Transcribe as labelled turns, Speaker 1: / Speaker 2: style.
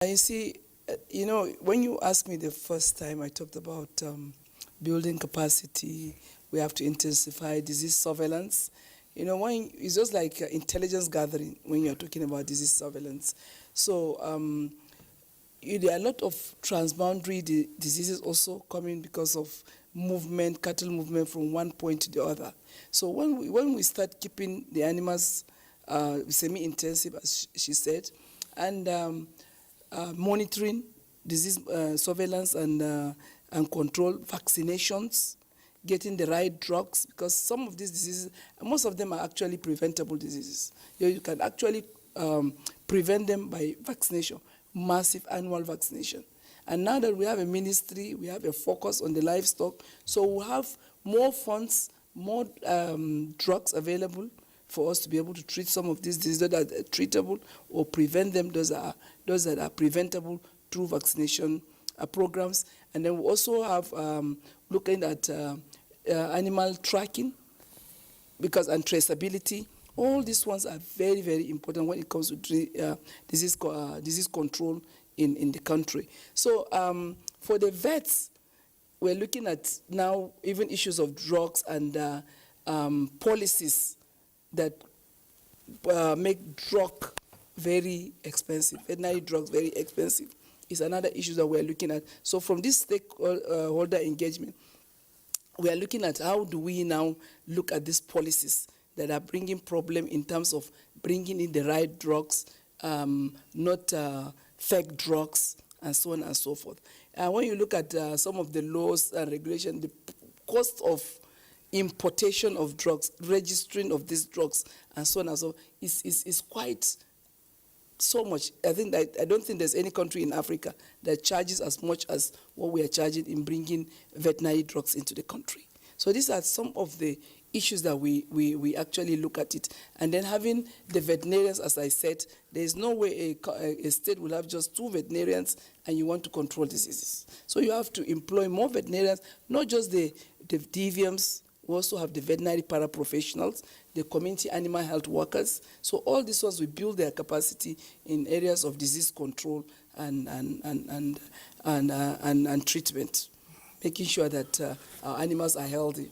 Speaker 1: You see, when you asked me the first time, I talked about building capacity. We have to intensify disease surveillance. It's just like intelligence gathering when you're talking about disease surveillance. So there are a lot of transboundary diseases also coming because of movement, cattle movement from one point to the other. So when we start keeping the animals semi-intensive, as she said, and monitoring disease surveillance and control, vaccinations, getting the right drugs, because some of these diseases, most of them are actually preventable diseases. You can actually prevent them by vaccination, massive annual vaccination. And now that we have a ministry, we have a focus on the livestock, so we have more funds, more drugs available for us to be able to treat some of these diseases that are treatable or prevent them, those that are preventable through vaccination programs. And then we also have looking at animal tracking and traceability. All these ones are very, very important when it comes to disease control in the country. So for the vets, we're looking at now even issues of drugs and policies that make drug very expensive, veterinary drugs very expensive, is another issue that we're looking at. So from this stakeholder engagement, we are looking at how do we now look at these policies that are bringing problem in terms of bringing in the right drugs, not fake drugs, and so on and so forth. When you look at some of the laws and regulations, the cost of importation of drugs, registering of these drugs, and so on and so forth, is quite so much. I don't think there's any country in Africa that charges as much as what we are charging in bringing veterinary drugs into the country. So these are some of the issues that we actually look at it. And then having the veterinarians, as I said, there's no way a state will have just 2 veterinarians and you want to control diseases. So you have to employ more veterinarians, not just the DVMs. We also have the veterinary paraprofessionals, the community animal health workers. So all these ones, we build their capacity in areas of disease control and treatment, making sure that our animals are healthy.